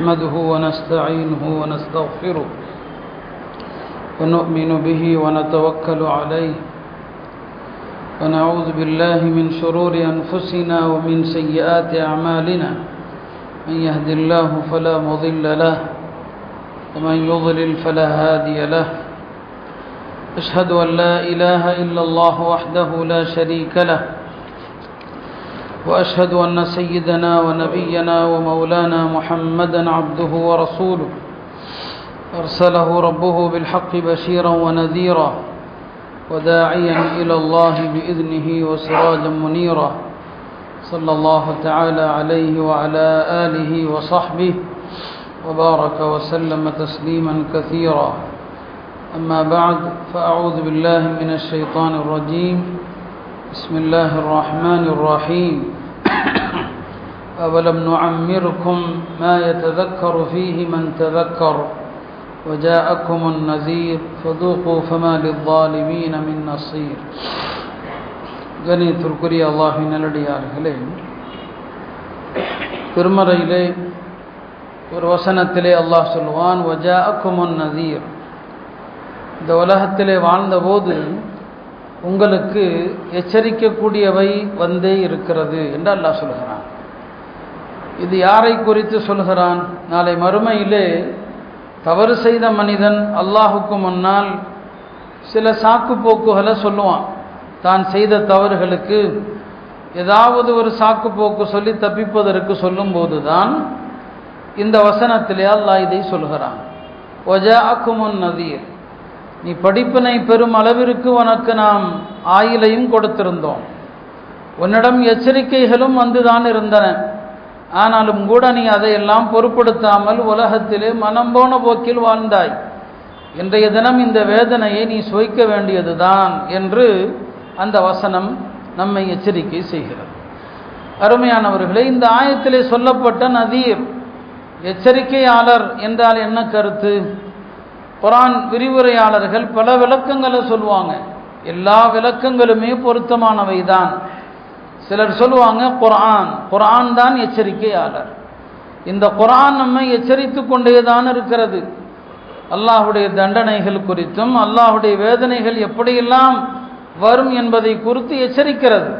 نحمده ونستعينه ونستغفره ونؤمن به ونتوكل عليه ونعوذ بالله من شرور أنفسنا ومن سيئات أعمالنا من يهد الله فلا مضل له ومن يضلل فلا هادي له أشهد أن لا إله إلا الله وحده لا شريك له وأشهد أن سيدنا ونبينا ومولانا محمدا عبده ورسوله أرسله ربه بالحق بشيرا ونذيرا وداعيا إلى الله بإذنه وسراجا منيرا صلى الله تعالى عليه وعلى آله وصحبه وبارك وسلم تسليما كثيرا أما بعد فأعوذ بالله من الشيطان الرجيم بسم الله الرحمن الرحيم أولم نعمركم ما يتذكر فيه من تذكر وجاءكم النذير فذوقوا فما للظالمين من نصير. கணியத்திற்குரிய அல்லாஹ்வின் நல்லடியார்களே, திருமறையிலே ஒரு வசனத்திலே அல்லாஹ் சொல்வான், வஜாஅக்குமுன் நதீர். இந்த உலகத்திலே வாழ்ந்தபோது உங்களுக்கு எச்சரிக்கக்கூடியவை வந்தே இருக்கிறது என்று அல்லாஹ் சொல்கிறான். இது யாரை குறித்து சொல்கிறான்? நாளை மறுமையிலே தவறு செய்த மனிதன் அல்லாஹுக்கு முன்னால் சில சாக்கு போக்குகளை சொல்லுவான். தான் செய்த தவறுகளுக்கு ஏதாவது ஒரு சாக்கு போக்கு சொல்லி தப்பிப்பதற்கு சொல்லும்போது தான் இந்த வசனத்திலே அல்லாஹ் இதை சொல்கிறான். வஜாஅக்குமுன் நதீர், நீ படிப்பினை பெறும் அளவிற்கு உனக்கு நாம் ஆயிலையும் கொடுத்திருந்தோம், உன்னிடம் எச்சரிக்கைகளும் வந்துதான் இருந்தன. ஆனாலும் கூட நீ அதையெல்லாம் பொருட்படுத்தாமல் உலகத்திலே மனம் போன போக்கில் வாழ்ந்தாய். இன்றைய தினம் இந்த வேதனையை நீ சுவைக்க வேண்டியதுதான் என்று அந்த வசனம் நம்மை எச்சரிக்கை செய்கிறது. அருமையானவர்களே, இந்த ஆயத்திலே சொல்லப்பட்ட நதீர், எச்சரிக்கையாளர் என்றால் என்ன கருத்து? குர்ஆன் விரிவுரையாளர்கள் பல விளக்கங்களை சொல்லுவாங்க. எல்லா விளக்கங்களுமே பொருத்தமானவை தான். சிலர் சொல்லுவாங்க குர்ஆன் தான் எச்சரிக்கையாளர். இந்த குர்ஆன் நம்மை எச்சரித்து கொண்டேதான் இருக்கிறது. அல்லாஹுடைய தண்டனைகள் குறித்தும் அல்லாஹுடைய வேதனைகள் எப்படியெல்லாம் வரும் என்பதை குறித்து எச்சரிக்கிறது.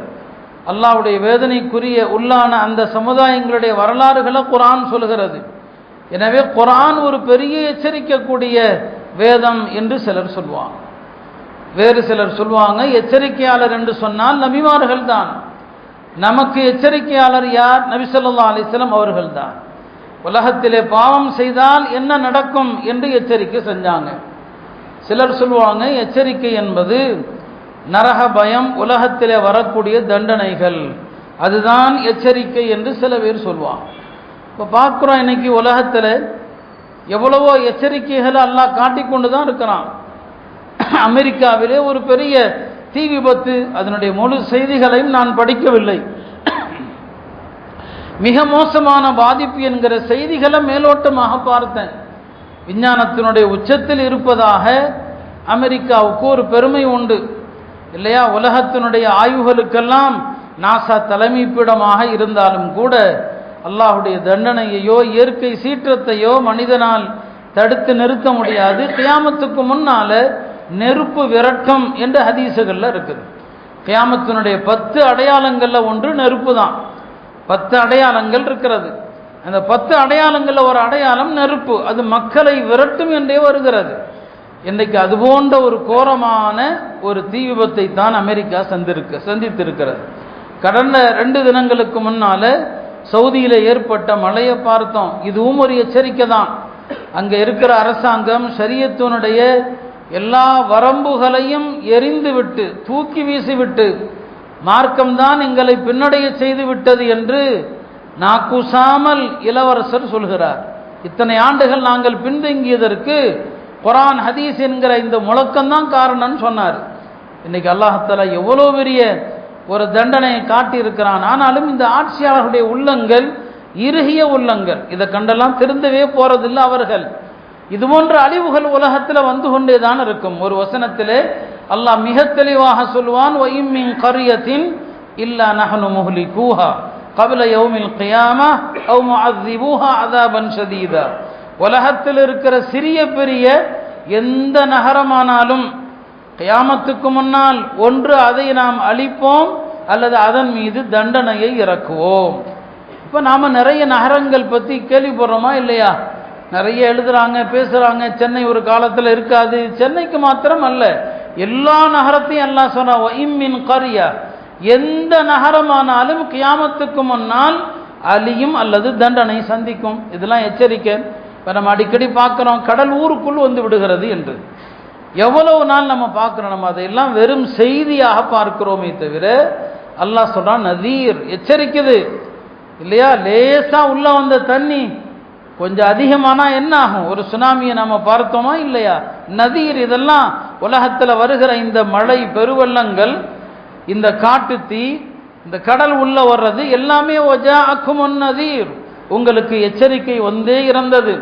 அல்லாஹுடைய வேதனைக்குரிய உள்ளான அந்த சமுதாயங்களுடைய வரலாறுகளை குர்ஆன் சொல்கிறது. எனவே குர்ஆன் ஒரு பெரிய எச்சரிக்கக்கூடிய வேதம் என்று சிலர் சொல்லுவாங்க. வேறு சிலர் சொல்லுவாங்க, எச்சரிக்கையாளர் என்று சொன்னால் நபிமார்கள் தான். நமக்கு எச்சரிக்கையாளர் யார்? நபி ஸல்லல்லாஹு அலைஹி வஸல்லம் அவர்கள் தான். உலகத்திலே பாவம் செய்தால் என்ன நடக்கும் என்று எச்சரிக்கை செஞ்சாங்க. சிலர் சொல்லுவாங்க, எச்சரிக்கை என்பது நரக பயம், உலகத்திலே வரக்கூடிய தண்டனைகள், அதுதான் எச்சரிக்கை என்று சில பேர் சொல்லுவாங்க. இப்போ பார்க்குறோம், இன்னைக்கு உலகத்தில் எவ்வளவோ எச்சரிக்கைகளை அல்லாஹ் காட்டிக்கொண்டு தான் இருக்கிறான். அமெரிக்காவிலே ஒரு பெரிய தீ விபத்து, அதனுடைய முழு செய்திகளையும் நான் படிக்கவில்லை. மிக மோசமான பாதிப்பு என்கிற செய்திகளை மேலோட்டமாக பார்த்தேன். விஞ்ஞானத்தினுடைய உச்சத்தில் இருப்பதாக அமெரிக்காவுக்கு ஒரு பெருமை உண்டு இல்லையா? உலகத்தினுடைய ஆய்வுகளுக்கெல்லாம் நாசா தலைமைப்பிடமாக இருந்தாலும் கூட அல்லாஹுடைய தண்டனையையோ இயற்கை சீற்றத்தையோ மனிதனால் தடுத்து நிறுத்த முடியாது. கியாமத்துக்கு முன்னால நெருப்பு விரட்டும் என்று ஹதீஸுகளில் இருக்குது. கியாமத்தினுடைய 10 அடையாளங்கள்ல ஒன்று நெருப்பு தான். 10 அடையாளங்கள் இருக்கிறது. அந்த 10 அடையாளங்கள்ல ஒரு அடையாளம் நெருப்பு, அது மக்களை விரட்டும் என்றே வருகிறது. இன்றைக்கு அது போன்ற ஒரு கோரமான ஒரு தீ விபத்தை தான் அமெரிக்கா சந்தித்திருக்கிறது. கடந்த 2 தினங்களுக்கு முன்னால சவுதியில் ஏற்பட்ட மழையை பார்த்தோம். இதுவும் ஒரு எச்சரிக்கை தான். அங்கே இருக்கிற அரசாங்கம் ஷரியத்தினுடைய எல்லா வரம்புகளையும் எரிந்துவிட்டு தூக்கி வீசிவிட்டு மார்க்கம்தான் எங்களை பின்னடைய செய்து விட்டது என்று நாக்கூசாமல் இளவரசர் சொல்கிறார். இத்தனை ஆண்டுகள் நாங்கள் பின்தங்கியதற்கு குர்ஆன் ஹதீஸ் என்கிற இந்த முழக்கம்தான் காரணம்னு சொன்னார். இன்னைக்கு அல்லாஹ் தஆலா எவ்வளோ பெரிய ஒரு தண்டனையை காட்டியிருக்கிறான். ஆனாலும் இந்த ஆட்சியாளர்களுடைய உள்ளங்கள் இறுகிய உள்ளங்கள், இதை கண்டெல்லாம் திருந்தவே போறதில்லை அவர்கள். இது போன்ற அழிவுகள் உலகத்தில் வந்து கொண்டே தான் இருக்கும். ஒரு வசனத்திலே அல்லாஹ் மிக தெளிவாக சொல்வான், வஇம் மின் கர்யத்தின் இல்லா நஹ்னு முஹ்லிகூஹா, قبل يوم القيامة أو معذبوها عذابا شديدا. உலகத்தில் இருக்கிற சிறிய பெரிய எந்த நகரமானாலும் கியாமத்துக்கு முன்னால் ஒன்று அதை நாம் அழிப்போம் அல்லது அதன் மீது தண்டனையை இறக்குவோம். இப்போ நாம் நிறைய நகரங்கள் பற்றி கேள்விப்படுறோமா இல்லையா? நிறைய எழுதுறாங்க, பேசுகிறாங்க. சென்னை ஒரு காலத்தில் இருக்காது. சென்னைக்கு மாத்திரம் அல்ல, எல்லா நகரத்தையும் அல்லாஹ் சொன்னா வஇம்மின் கர்யா, எந்த நகரமானாலும் கியாமத்துக்கு முன்னால் அழியும் அல்லது தண்டனை சந்திக்கும். இதெல்லாம் எச்சரிக்கை. இப்போ நம்ம அடிக்கடி பார்க்குறோம், கடல் ஊருக்குள் வந்து விடுகிறது என்று. எவ்வளவு நாள் நம்ம பார்க்குறோம், நம்ம அதையெல்லாம் வெறும் செய்தியாக பார்க்கிறோமே தவிர அல்லாஹ் சொல்றான் நதீர், எச்சரிக்குது இல்லையா? லேசா உள்ள வந்த தண்ணி கொஞ்சம் அதிகமானா என்ன ஆகும்? ஒரு சுனாமியை நம்ம பார்த்தோமா இல்லையா? நதீர், இதெல்லாம் உலகத்தில் வருகிற இந்த மழை பெருவெள்ளங்கள், இந்த காட்டு தீ, இந்த கடல் உள்ள வர்றது எல்லாமே வஜாஅக்குமுன் நதீர், உங்களுக்கு எச்சரிக்கை வந்தே இருந்தது.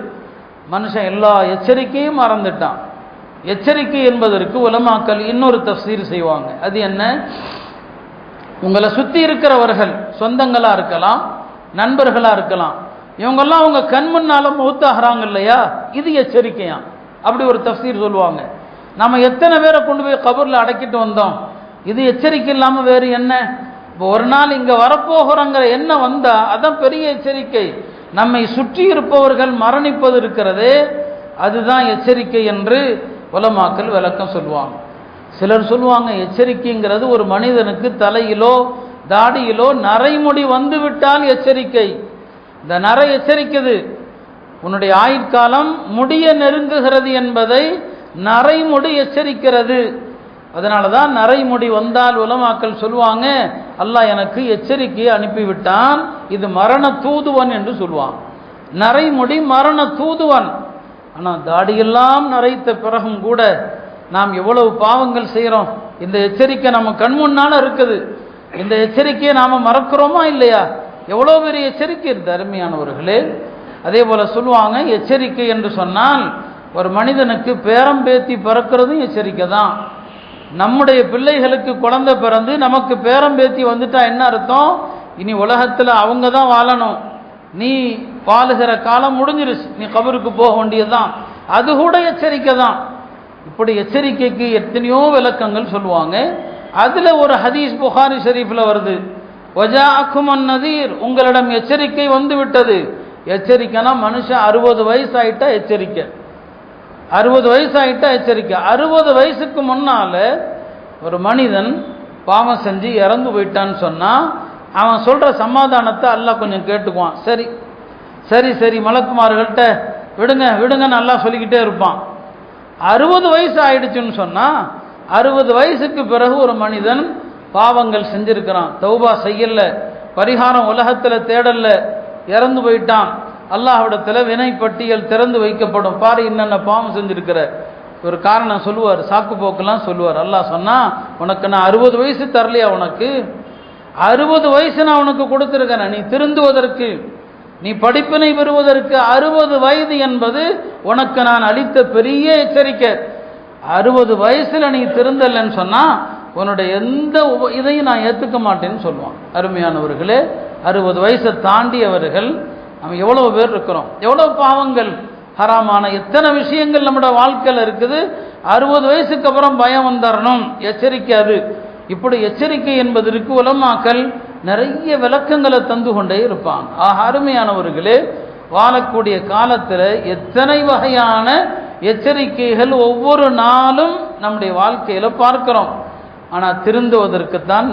மனுஷன் எல்லா எச்சரிக்கையும் மறந்துட்டான். எச்சரிக்கை என்பதற்கு உலமாக்கள் இன்னொரு தஃசீர் செய்வாங்க. அது என்ன? உங்களை சுற்றி இருக்கிறவர்கள் சொந்தங்களா இருக்கலாம், நண்பர்களா இருக்கலாம், இவங்கெல்லாம் உங்க கண் முன்னால மௌத்தாகிறாங்க இல்லையா, இது எச்சரிக்கையா. அப்படி ஒரு தஃசீர் சொல்லுவாங்க. நம்ம எத்தனை பேரை கொண்டு போய் கபூர்ல அடக்கிட்டு வந்தோம், இது எச்சரிக்கை இல்லாம வேறு என்ன? இப்போ ஒரு நாள் இங்க வரப்போகிறங்கிற என்ன வந்தா அதான் பெரிய எச்சரிக்கை. நம்மை சுற்றி இருப்பவர்கள் மரணிப்பது இருக்கிறதே, அதுதான் எச்சரிக்கை என்று உலமாக்கள் விளக்கம் சொல்லுவாங்க. சிலர் சொல்லுவாங்க எச்சரிக்கைங்கிறது ஒரு மனிதனுக்கு தலையிலோ தாடியிலோ நரைமுடி வந்து விட்டால் எச்சரிக்கை. இந்த நரை எச்சரிக்குது, உன்னுடைய ஆயுட்காலம் முடிய நெருங்குகிறது என்பதை நரைமுடி எச்சரிக்கிறது. அதனால தான் நரைமுடி வந்தால் உலமாக்கள் சொல்லுவாங்க அல்லாஹ் எனக்கு எச்சரிக்கையை அனுப்பிவிட்டான், இது மரண தூதுவன் என்று சொல்லுவான். நரைமுடி மரண தூதுவன். ஆனால் தாடியெல்லாம் நரைத்த பிறகும் கூட நாம் எவ்வளவு பாவங்கள் செய்கிறோம். இந்த எச்சரிக்கை நம்ம கண் முன்னால இருக்குது. இந்த எச்சரிக்கையை நாம் மறக்கிறோமா இல்லையா? எவ்வளோ பெரிய எச்சரிக்கை இருக்கு அருமையானவர்களே. அதே போல சொல்லுவாங்க எச்சரிக்கை என்று சொன்னால் ஒரு மனிதனுக்கு பேரம் பேத்தி பிறக்கிறதும் எச்சரிக்கை தான். நம்முடைய பிள்ளைகளுக்கு குழந்தை பிறந்து நமக்கு பேரம் பேத்தி வந்துட்டா என்ன அர்த்தம்? இனி உலகத்தில் அவங்க தான் வாழணும், நீ வாழுகிற காலம் முடிஞ்சிருச்சு, நீ கபருக்கு போக வேண்டியதுதான். அது கூட எச்சரிக்கை தான். இப்படி எச்சரிக்கைக்கு எத்தனையோ விளக்கங்கள் சொல்லுவாங்க. அதுல ஒரு ஹதீஸ் புகாரி ஷரீஃப்ல வருது, வஜாஅக்குமுன் நதீர், உங்களிடம் எச்சரிக்கை வந்து விட்டது. எச்சரிக்கைனா மனுஷன் 60 வயசு ஆயிட்டா எச்சரிக்கை, 60 வயசு ஆயிட்டா எச்சரிக்கை. 60 வயசுக்கு முன்னால ஒரு மனிதன் பாவம் செஞ்சு இறந்து போயிட்டான்னு சொன்னா அவன் சொல்ற சமாதானத்தை அல்லாஹ் கொஞ்சம் கேட்டுக்குவான். சரி சரி சரி மலக்குமார்கள்ட்ட விடுங்க விடுங்கன்னு அல்லாஹ் சொல்லிக்கிட்டே இருப்பான். 60 வயசு ஆயிடுச்சுன்னு சொன்னா 60 வயசுக்கு பிறகு ஒரு மனிதன் பாவங்கள் செஞ்சிருக்கிறான், தௌபா செய்யல, பரிகாரம் உலகத்தில் தேடல, இறந்து போயிட்டான். அல்லாஹ்விடத்தில் வினை பட்டியல் திறந்து வைக்கப்படும். பாரு என்னென்ன பாவம் செஞ்சிருக்கிற. ஒரு காரணம் சொல்லுவார், சாக்கு போக்கெல்லாம் சொல்லுவார். அல்லாஹ் சொன்னா உனக்கு நான் 60 வயசு தரலையா? உனக்கு 60 வயசு நான் உனக்கு கொடுத்துருக்கிறேன், நீ திருந்துவதற்கு, நீ படிப்பினை பெறுவதற்கு 60 வயது என்பது உனக்கு நான் அளித்த பெரிய எச்சரிக்கை. 60 வயசுல நீ திருந்தலன்னு சொன்னா உன்னுடைய எந்த இதையும் நான் ஏற்றுக்க மாட்டேன்னு சொல்லுவான். அருமையானவர்களே, 60 வயசை தாண்டியவர்கள் நம்ம எவ்வளவு பேர் இருக்கிறோம், எவ்வளவு பாவங்கள் ஹராமான எத்தனை விஷயங்கள் நம்முடைய வாழ்க்கையில் இருக்குது. 60 வயசுக்கு அப்புறம் பயம் வந்துடணும், எச்சரிக்கை. அது இப்படி எச்சரிக்கை என்பதற்கு உலமாக்கள் நிறைய விளக்கங்களை தந்து கொண்டே இருப்பாங்க. அருமையானவர்களே, வாழக்கூடிய காலத்தில் எத்தனை வகையான எச்சரிக்கைகள் ஒவ்வொரு நாளும் நம்முடைய வாழ்க்கையில பார்க்கிறோம். ஆனால் திருந்துவதற்குத்தான்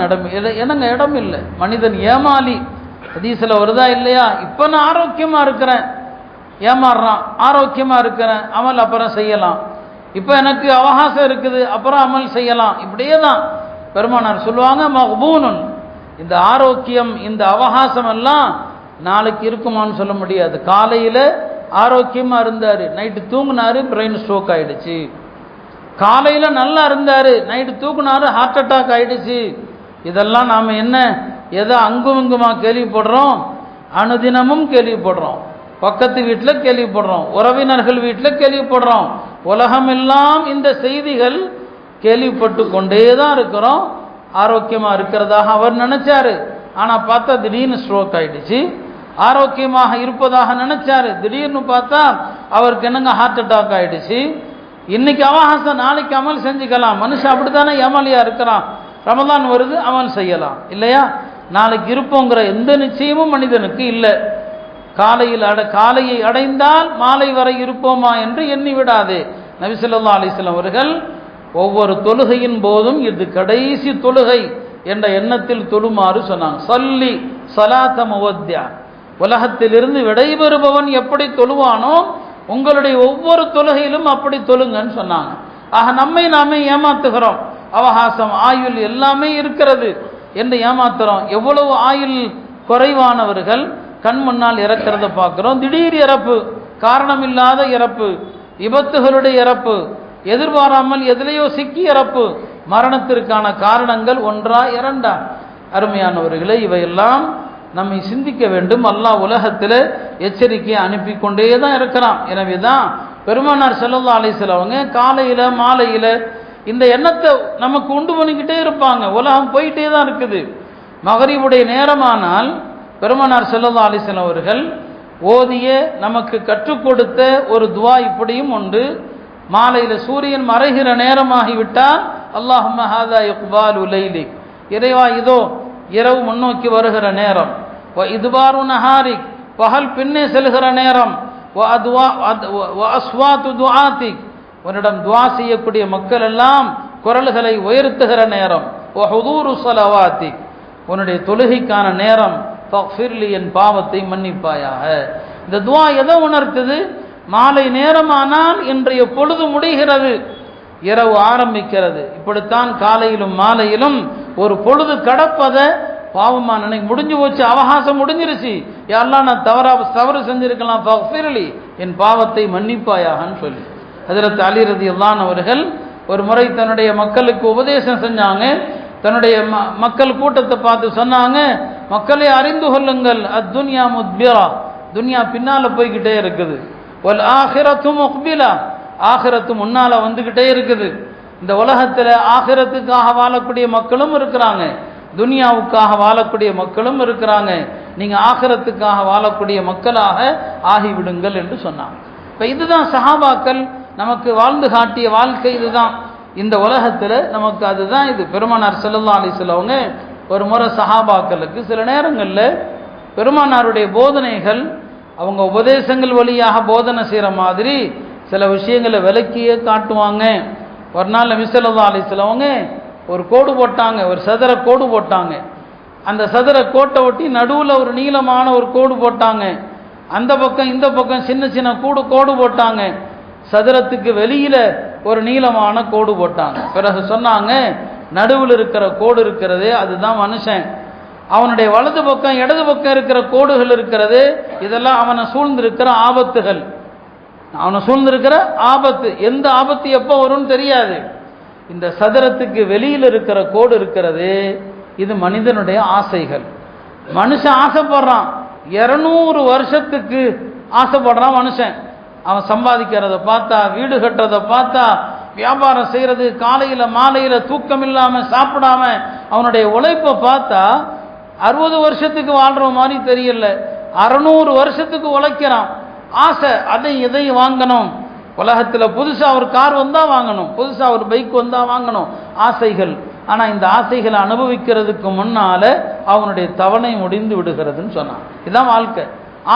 என்னங்க இடம் இல்லை. மனிதன் ஏமாளி. ஹதீஸ்ல வருதா இல்லையா? இப்போ நான் ஆரோக்கியமா இருக்கிறேன், ஏமாறுறான். ஆரோக்கியமா இருக்கிறேன், அமல் அப்புறம் செய்யலாம். இப்போ எனக்கு அவகாசம் இருக்குது, அப்புறம் அமல் செய்யலாம். இப்படியே தான் பெருமானார் சொல்லுவாங்க மக்பூனுன், இந்த ஆரோக்கியம் இந்த அவகாசம் எல்லாம் நாளைக்கு இருக்குமான்னு சொல்ல முடியாது. காலையில் ஆரோக்கியமாக இருந்தார், நைட்டு தூங்கினாரு, பிரெயின் ஸ்ட்ரோக் ஆயிடுச்சு. காலையில் நல்லா இருந்தார், நைட்டு தூக்குனாரு, ஹார்ட் அட்டாக் ஆயிடுச்சு. இதெல்லாம் நாம் என்ன எதை அங்கும் இங்குமா கேள்விப்படுறோம்? அனுதினமும் கேள்விப்படுறோம். பக்கத்து வீட்டில் கேள்விப்படுறோம், உறவினர்கள் வீட்டில் கேள்விப்படுறோம். உலகமெல்லாம் இந்த செய்திகள் கேள்விப்பட்டு கொண்டே தான் இருக்கிறோம். ஆரோக்கியமாக இருக்கிறதாக அவர் நினைச்சாரு, ஆனால் பார்த்தா திடீர்னு ஸ்ட்ரோக் ஆயிடுச்சு. ஆரோக்கியமாக இருப்பதாக நினைச்சாரு, திடீர்னு பார்த்தா அவருக்கு என்னங்க ஹார்ட் அட்டாக் ஆயிடுச்சு. இன்னைக்கு அவகாசம், நாளைக்கு அமல் செஞ்சுக்கலாம். மனுஷன் அப்படித்தானே ஏமாலியா இருக்கிறான். ரமதான் வருது, அமல் செய்யலாம் இல்லையா? நாளைக்கு இருப்போங்கிற எந்த நிச்சயமும் மனிதனுக்கு இல்லை. காலையை அடைந்தால் மாலை வரை இருப்போமா என்று எண்ணி விடாதே. நபி ஸல்லல்லாஹு அலைஹி வஸல்லம் அவர்கள் ஒவ்வொரு தொழுகையின் போதும் இது கடைசி தொழுகை என்ற எண்ணத்தில் தொழுமாறு சொன்னாங்க. சல்லி ஸலாத முவத்தியா, உலகத்திலிருந்து விடைபெறுபவன் எப்படி தொழுவானோ உங்களுடைய ஒவ்வொரு தொழுகையிலும் அப்படி தொழுங்கன்னு சொன்னாங்க. ஆக நம்மை நாமே ஏமாத்துகிறோம். அவகாசம், ஆயுள் எல்லாமே இருக்கிறது என்று ஏமாத்துறோம். எவ்வளவு ஆயுள் குறைவானவர்கள் கண் முன்னால் இறக்கிறத பார்க்கிறோம். திடீர் இறப்பு, காரணமில்லாத இறப்பு, விபத்துகளுடைய இறப்பு, எதிர்பாராமல் எதிலேயோ சிக்கி இறப்பு. மரணத்திற்கான காரணங்கள் ஒன்றா இரண்டா? அருமையானவர்களே, இவையெல்லாம் நம்மை சிந்திக்க வேண்டும். அல்லாஹ் உலகத்தில் எச்சரிக்கையை அனுப்பி கொண்டே தான் இருக்கிறான். எனவே தான் பெருமானார் ஸல்லல்லாஹு அலைஹி வஸல்லம் அவங்க காலையில் மாலையில் இந்த எண்ணத்தை நமக்கு உண்டு பண்ணிக்கிட்டே இருப்பாங்க. உலகம் போயிட்டே தான் இருக்குது. மகரிபுடைய நேரமானால் பெருமானார் ஸல்லல்லாஹு அலைஹி வஸல்லம் அவர்கள் ஓதிய நமக்கு கற்றுக் கொடுத்த ஒரு துவா இப்படியும் உண்டு. மாலையில் சூரியன் மறைகிற நேரமாகிவிட்டால் அல்லாஹும்ம ஹாதா இக்பாலு லைலிக், இறைவா இதோ இரவு முன்னோக்கி வருகிற நேரம். வ இதுபாரு நஹாரிக், பகல் பின்னே செல்கிற நேரம். வ அஸ்வாத்து துஆத்திக், உன்னிடம் துஆ செய்யக்கூடிய மக்கள் எல்லாம் குரல்களை உயர்த்துகிற நேரம். வ ஹுதூரு ஸலவாத்திக், உன்னுடைய தொழுகைக்கான நேரம். ஃபக்ஃபிர்லி, என் பாவத்தை மன்னிப்பாயாக. இந்த துஆ எதை உணர்த்துது? மாலை நேரமானால் இன்றைய பொழுது முடிகிறது, இரவு ஆரம்பிக்கிறது. இப்படித்தான் காலையிலும் மாலையிலும் ஒரு பொழுது கடப்பதை பாவமா நினைக்க முடிஞ்சு போச்சு, அவகாசம் முடிஞ்சிருச்சு. யாரெல்லாம் நான் தவறு செஞ்சிருக்கலாம், ஃபக்ஃபிர்லி, என் பாவத்தை மன்னிப்பாயாகன்னு சொல்லி ஹஜ்ரத் அலி ரலியல்லாஹு அன்ஹு அவர்கள் ஒரு முறை தன்னுடைய மக்களுக்கு உபதேசம் செஞ்சாங்க. தன்னுடைய மக்கள் கூட்டத்தை பார்த்து சொன்னாங்க, மக்களை அறிந்து கொள்ளுங்கள், அத்துன்யா முத்பிரா, துன்யா பின்னால போய்கிட்டே இருக்குது. வல் ஆகிரத்து முக்பிலா, ஆகிரத்து முன்னால வந்துகிட்டே இருக்குது. இந்த உலகத்தில் ஆகிரத்துக்காக வாழக்கூடிய மக்களும் இருக்கிறாங்க, துனியாவுக்காக வாழக்கூடிய மக்களும் இருக்கிறாங்க. நீங்க ஆகிரத்துக்காக வாழக்கூடிய மக்களாக ஆகிவிடுங்கள் என்று சொன்னாங்க. இப்போ இதுதான் சஹாபாக்கள் நமக்கு வாழ்ந்து காட்டிய வாழ்க்கை. இதுதான் இந்த உலகத்தில் நமக்கு அதுதான் இது. பெருமானார் ஸல்லல்லாஹு அலைஹி வஸல்லம் அவங்க ஒரு முறை சஹாபாக்களுக்கு சில நேரங்களில் பெருமானாருடைய போதனைகள், அவங்க உபதேசங்கள் வழியாக போதனை செய்கிற மாதிரி சில விஷயங்களை விளக்கியே காட்டுவாங்க. ஒரு நாள் நபி ஸல்லல்லாஹு அலைஹி வஸல்லம் அவங்க ஒரு கோடு போட்டாங்க, ஒரு சதுர கோடு போட்டாங்க. அந்த சதுர கோட்டை ஒட்டி நடுவில் ஒரு நீளமான ஒரு கோடு போட்டாங்க. அந்த பக்கம் இந்த பக்கம் சின்ன சின்ன கோடு போட்டாங்க. சதுரத்துக்கு வெளியில ஒரு நீளமான கோடு போட்டாங்க. பிறகு சொன்னாங்க, நடுவில் இருக்கிற கோடு இருக்கிறதே அதுதான் மனுஷன். அவனுடைய வலது பக்கம் இடது பக்கம் இருக்கிற கோடுகள் இருக்கிறது, இதெல்லாம் அவனை சூழ்ந்திருக்கிற ஆபத்துகள். அவனை சூழ்ந்திருக்கிற ஆபத்து, எந்த ஆபத்து எப்போ வரும்னு தெரியாது. இந்த சதுரத்துக்கு வெளியில் இருக்கிற கோடு இருக்கிறது, இது மனிதனுடைய ஆசைகள். மனுஷன் ஆசைப்படுறான், 200 வருஷத்துக்கு ஆசைப்படுறான் மனுஷன். அவன் சம்பாதிக்கிறத பார்த்தா, வீடு கட்டுறதை பார்த்தா, வியாபாரம் செய்கிறது, காலையில் மாலையில் தூக்கம் இல்லாமல் சாப்பிடாம அவனுடைய உழைப்பை பார்த்தா 60 வருஷத்துக்கு வாழ்ற மாதிரி தெரியல. 600 வருஷத்துக்கு உழைக்கிறான். ஆசை, அதை இதை வாங்கணும். உலகத்தில் புதுசாக ஒரு கார் வந்தால் வாங்கணும், புதுசாக ஒரு பைக் வந்தால் வாங்கணும், ஆசைகள். ஆனால் இந்த ஆசைகளை அனுபவிக்கிறதுக்கு முன்னால் அவனுடைய தவணை முடிந்து விடுகிறதுன்னு சொன்னான். இதுதான் வாழ்க்கை.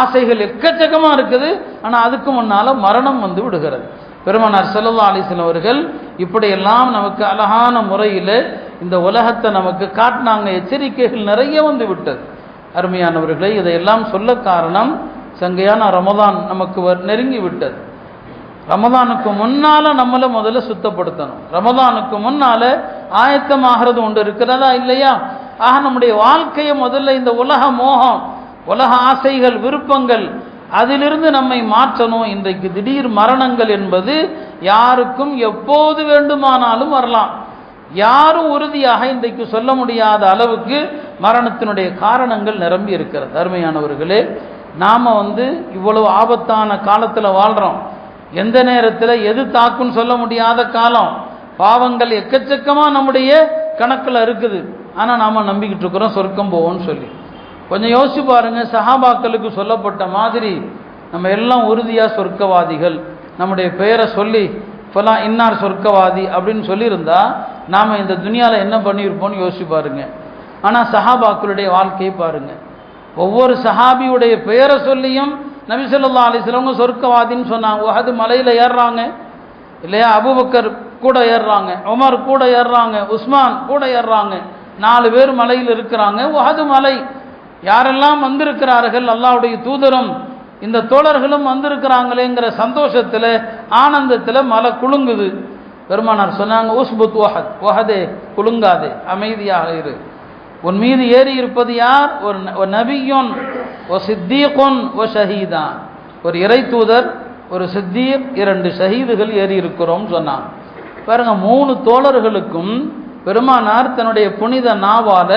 ஆசைகள் எக்கச்சக்கமாக இருக்குது, ஆனால் அதுக்கு முன்னால் மரணம் வந்து விடுகிறது. பெருமானார் ஸல்லல்லாஹு அலைஹி வஸல்லம் அவர்கள் இப்படியெல்லாம் நமக்கு அழகான முறையில் இந்த உலகத்தை நமக்கு காட்டினாங்க. எச்சரிக்கைகள் நிறைய வந்து விட்டது. அருமையானவர்களே, இதையெல்லாம் சொல்ல காரணம், சங்கையான ரமதான் நமக்கு நெருங்கி விட்டது. ரமதானுக்கு முன்னால் நம்மளை முதல்ல சுத்தப்படுத்தணும். ரமதானுக்கு முன்னால் ஆயத்தமாகிறது ஒன்று இருக்கிறதா இல்லையா? ஆக நம்முடைய வாழ்க்கையை முதல்ல இந்த உலக மோகம், உலக ஆசைகள், விருப்பங்கள், அதிலிருந்து நம்மை மாற்றணும். இன்றைக்கு திடீர் மரணங்கள் என்பது யாருக்கும் எப்போது வேண்டுமானாலும் வரலாம். யாரும் உறுதியாக இன்றைக்கு சொல்ல முடியாத அளவுக்கு மரணத்தினுடைய காரணங்கள் நிரம்பி இருக்கிறது. அருமையானவர்களே, நாம் இவ்வளவு ஆபத்தான காலத்தில் வாழ்கிறோம். எந்த நேரத்தில் எது தாக்குன்னு சொல்ல முடியாத காலம். பாவங்கள் எக்கச்சக்கமாக நம்முடைய கணக்கில் இருக்குது. ஆனால் நாம் நம்பிக்கிட்டு இருக்கிறோம் சொர்க்கம் போவோம்னு சொல்லி. கொஞ்சம் யோசிச்சு பாருங்க, சஹாபாக்களுக்கு சொல்லப்பட்ட மாதிரி நம்ம எல்லாம் உறுதியாக சொர்க்கவாதிகள், நம்முடைய பெயரை சொல்லி ஃபலான் இன்னார் சொர்க்கவாதி அப்படின்னு சொல்லியிருந்தா நாம் இந்த துனியாவில் என்ன பண்ணியிருப்போம்னு யோசிச்சு பாருங்க. ஆனால் சஹாபாக்களுடைய வாழ்க்கையை பாருங்க, ஒவ்வொரு சஹாபியுடைய பெயரை சொல்லியும் நபி ஸல்லல்லாஹு அலைஹி வஸல்லம் சொர்க்கவாதின்னு சொன்னாங்க. உஹது மலையில் ஏறுறாங்க இல்லையா, அபூபக்கர் கூட ஏறுறாங்க, உமர் கூட ஏறுறாங்க, உஸ்மான் கூட ஏறுறாங்க, 4 பேர் மலையில் இருக்கிறாங்க. உஹது மலை யாரெல்லாம் வந்திருக்கிறார்கள், அல்லாஹ்வுடைய தூதரும் இந்த தோழர்களும் வந்திருக்கிறாங்களேங்கிற சந்தோஷத்தில் ஆனந்தத்தில் மலை குலுங்குது. பெருமானார் சொன்னாங்க, உஸ்புத் வஹத், வஹதே குலுங்காதே, அமைதியாக இரு. உன் மீது ஏறி இருப்பது யார்? ஒரு நபியுன், ஒரு சித்தீகுன், ஒரு ஷஹீதான். ஒரு இறை தூதர், ஒரு சித்தீக், 2 ஷஹீதுகள் ஏறி இருக்கிறோம் சொன்னாங்க. பாருங்க, 3 தோழர்களுக்கும் பெருமானார் தன்னுடைய புனித நாவால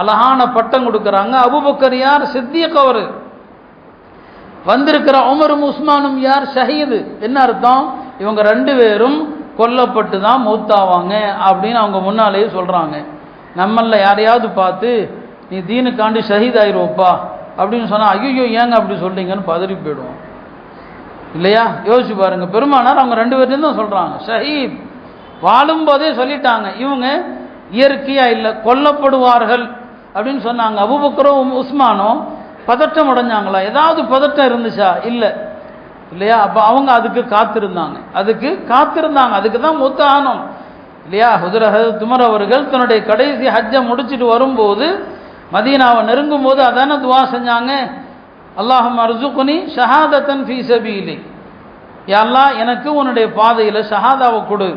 அழகான பட்டம் கொடுக்குறாங்க. அபூபக்கர் யார்? சித்தீக். அவர் வந்திருக்கிற உமரும் உஸ்மானும் யார்? ஷஹீது. என்ன அர்த்தம்? இவங்க 2 பேரும் கொல்லப்பட்டு தான் மௌத்தாவாங்க அப்படின்னு அவங்க முன்னாலேயே சொல்றாங்க. நம்மள யாரையாவது பார்த்து நீ தீனுக்காண்டி ஷஹீத் ஆயிடுவோப்பா அப்படின்னு சொன்னா ஐயோ ஏங்க அப்படி சொல்றீங்கன்னு பதறி போயிடுவோம் இல்லையா? யோசிச்சு பாருங்க, பெருமானார் அவங்க 2 பேர்த்தையும் தான் சொல்றாங்க ஷஹீத். வாழும் போதே சொல்லிட்டாங்க இவங்க இயற்கையா இல்லை, கொல்லப்படுவார்கள் அப்படின்னு சொன்னாங்க. அபூபக்கரும் உஸ்மானும் பதட்டம் அடைஞ்சாங்களா? ஏதாவது பதட்டம் இருந்துச்சா? இல்லை இல்லையா? அப்போ அவங்க அதுக்கு காத்திருந்தாங்க, அதுக்கு தான் முத்தானம் இல்லையா? ஹுஜ்ரத் உமர் அவர்கள் தன்னுடைய கடைசி ஹஜ்ஜை முடிச்சுட்டு வரும்போது மதீனாவை நெருங்கும் போது அதான துவா செஞ்சாங்க, அல்லாஹும்ம அர்சுக்னி ஷஹாதத்தன் ஃபீ சபீலி, யா அல்லாஹ் எனக்கு உன்னுடைய பாதையில் ஷஹாதாவை கொடு,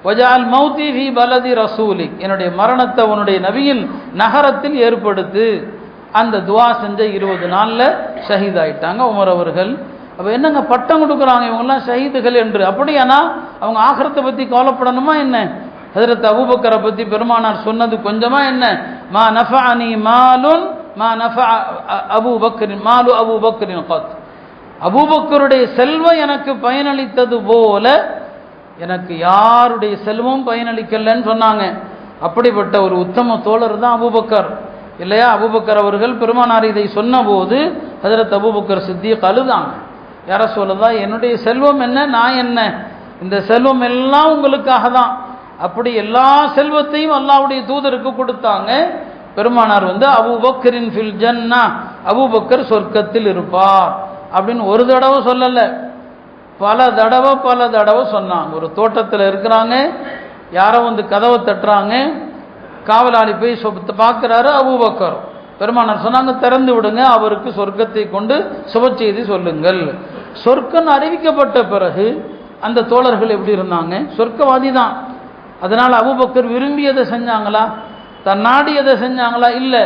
வஜஅல் மௌதி ஃபீ பலதி ரசூலி, என்னுடைய மரணத்தை உன்னுடைய நபியின் நகரத்தில் ஏற்படுத்து. அந்த துவா செஞ்ச 20 நாளில் ஷஹீத் ஆயிட்டாங்க உமர் அவர்கள். அப்போ என்னங்க பட்டம் கொடுக்குறாங்க இவங்கெல்லாம் ஷஹீதுகள் என்று. அப்படியானா அவங்க ஆகிரத்தை பற்றி கவலைப்படணுமா என்ன? ஹஜ்ரத் அபூபக்கரை பற்றி பெருமானார் சொன்னது கொஞ்சமா என்ன? மா நஃபஅனி மாலுன் மா நஃபஅ அபூபக்கரின் மாலு அபூபக்கரின் கத், அபூபக்கருடைய செல்வம் எனக்கு பயனளித்தது போல எனக்கு யாருடைய செல்வம் பயனளிக்கலன்னு சொன்னாங்க. அப்படிப்பட்ட ஒரு உத்தம தோழர் தான் அபூபக்கர் இல்லையா? அபூபக்கர் அவர்கள் பெருமானார் இதை சொன்ன போது ஹஜ்ரத் அபூபக்கர் சித்திக் அழுதாங்க. யார சொல்லதான், என்னுடைய செல்வம் என்ன, நான் என்ன, இந்த செல்வம் எல்லாம் உங்களுக்காக தான். அப்படி எல்லா செல்வத்தையும் அல்லாஹ்வுடைய தூதருக்கு கொடுத்தாங்க. பெருமானார் அபூபக்கரின் ஃபில் ஜன்னா, அபூபக்கர் சொர்க்கத்தில் இருப்பார் அப்படின்னு ஒரு தடவை சொல்லல, பல தடவை சொன்னாங்க. ஒரு தோட்டத்தில் இருக்கிறாங்க, யாரோ கதவை தட்டுறாங்க, காவலாளி போய் பார்க்குறாரு அபூபக்கர். பெருமானார் சொன்னாங்க, திறந்து விடுங்க, அவருக்கு சொர்க்கத்தை கொண்டு சுப செய்தி சொல்லுங்கள். சொர்க்கம் அறிவிக்கப்பட்ட பிறகு அந்த தோழர்கள் எப்படி இருந்தாங்க? சொர்க்கவாதி தான். அதனால் அபூபக்கர் விரும்பியதை செஞ்சாங்களா, தன் நாடியதை செஞ்சாங்களா? இல்லை,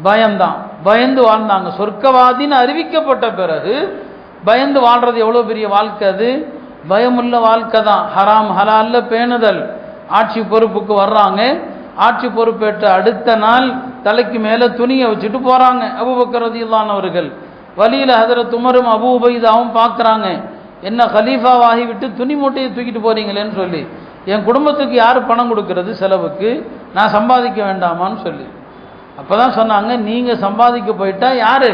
பயம்தான், பயந்து வாழ்ந்தாங்க. சொர்க்கவாதின்னு அறிவிக்கப்பட்ட பிறகு பயந்து வாழ்றது எவ்வளோ பெரிய வாழ்க்கை அது! பயமுள்ள வாழ்க்கை தான். ஹராம் ஹலால்ல பேணுதல். ஆட்சி பொறுப்புக்கு வர்றாங்க, ஆட்சி பொறுப்பேற்ற அடுத்த நாள் தலைக்கு மேலே துணியை வச்சுட்டு போகிறாங்க அபூபக்கர் ரலியல்லாஹு அவர்கள். வழியில் ஹஜ்ரத் உமரும் அபூ உபைதாவும் பார்க்குறாங்க, என்ன கலீஃபாவாகி விட்டு துணி மூட்டையை தூக்கிட்டு போகிறீங்களேன்னு சொல்லி, என் குடும்பத்துக்கு யார் பணம் கொடுக்கறது செலவுக்கு, நான் சம்பாதிக்க வேண்டாமான்னு சொல்லி. அப்போ தான் சொன்னாங்க, நீங்கள் சம்பாதிக்க போயிட்டா யார்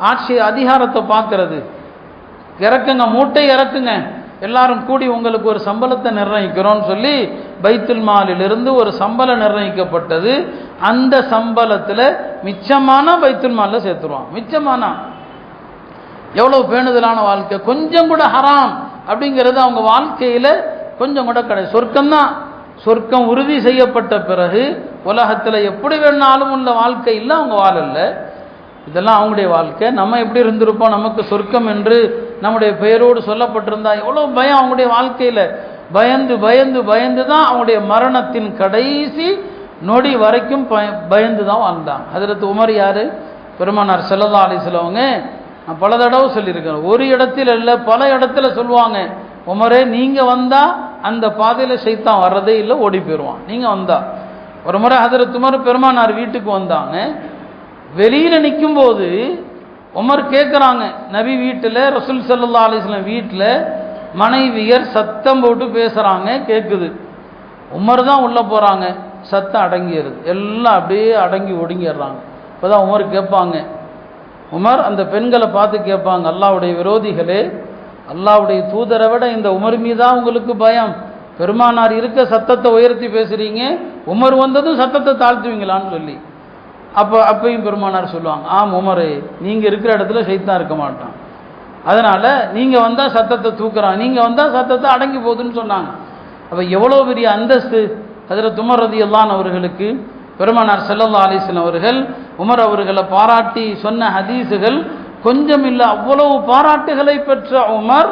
ஆட்சி அதிகாரத்தை பார்க்கறது? இறக்குங்க, மூட்டை இறக்குங்க, எல்லாரும் கூடி உங்களுக்கு ஒரு சம்பளத்தை நிர்ணயிக்கிறோன்னு சொல்லி பைத்துல் மாலிலிருந்து ஒரு சம்பளம் நிர்ணயிக்கப்பட்டது. அந்த சம்பளத்தில் மிச்சமான பைத்துல் மாலில் சேர்த்துருவான். மிச்சமானா எவ்வளவு பேணுதலான வாழ்க்கை! கொஞ்சம் கூட ஹராம் அப்படிங்கிறது அவங்க வாழ்க்கையில் கொஞ்சம் கூட கிடையாது. சொர்க்கம்தான். சொர்க்கம் உறுதி செய்யப்பட்ட பிறகு உலகத்தில் எப்படி வேணாலும் உள்ள வாழ்க்கை இல்லை, அவங்க வாழல. இதெல்லாம் அவங்களுடைய வாழ்க்கை. நம்ம எப்படி இருந்திருப்போம்? நமக்கு சொர்க்கம் என்று நம்முடைய பெயரோடு சொல்லப்பட்டிருந்தா எவ்வளோ பயம் அவங்களுடைய வாழ்க்கையில். பயந்து பயந்து பயந்து தான் அவங்களுடைய மரணத்தின் கடைசி நொடி வரைக்கும் பயந்து தான் வாழ்ந்தாங்க. ஹஜ்ரத் உமர் யார்? பெருமானார் ஸல்லல்லாஹு அலைஹி வஸல்லம். நான் பல தடவை சொல்லியிருக்கேன், ஒரு இடத்துல இல்லை பல இடத்துல சொல்லுவாங்க, உமரே நீங்கள் வந்தால் அந்த பாதையில் ஷைத்தான் வர்றதே இல்லை, ஓடி போயிடுவான். நீங்கள் வந்தா. ஒரு முறை ஹஜ்ரத் உமர் பெருமானார் வீட்டுக்கு வந்தாங்க. வெளியில் நிற்கும்போது உமர் கேட்குறாங்க, நபி வீட்டில், ரசூல் ஸல்லல்லாஹு அலைஹி வஸல்லம் வீட்டில் மனைவியர் சத்தம் போட்டு பேசுகிறாங்க, கேட்குது. உமர் தான் உள்ளே போகிறாங்க. சத்தம் அடங்கிடுது, எல்லாம் அப்படியே அடங்கி ஒடுங்கிடுறாங்க. இப்போ தான் உமர் கேட்பாங்க, உமர் அந்த பெண்களை பார்த்து கேட்பாங்க, அல்லாஹ்வுடைய விரோதிகளே, அல்லாஹ்வுடைய தூதரை விட இந்த உமர் மீதான் உங்களுக்கு பயம், பெருமானார் இருக்க சத்தத்தை உயர்த்தி பேசுகிறீங்க, உமர் வந்ததும் சத்தத்தை தாழ்த்துவீங்களான்னு சொல்லி. அப்பையும் பெருமானார் சொல்லுவாங்க, ஆம் உமரே, நீங்கள் இருக்கிற இடத்துல ஷைத்தான் இருக்க மாட்டான், அதனால் நீங்கள் வந்தால் சத்தத்தை தூக்குறான், நீங்கள் வந்தால் சத்தத்தை அடங்கி போகுதுன்னு சொன்னாங்க. அப்போ எவ்வளோ பெரிய அந்தஸ்து ஹஜ்ரத் உமர் ரலியல்லாஹு அன்ஹு அவர்களுக்கு. பெருமானார் ஸல்லல்லாஹு அலைஹி வஸல்லம் அவர்கள் உமர் அவர்களை பாராட்டி சொன்ன ஹதீஸுகள் கொஞ்சம் இல்லை, அவ்வளவு பாராட்டுகளை பெற்ற உமர்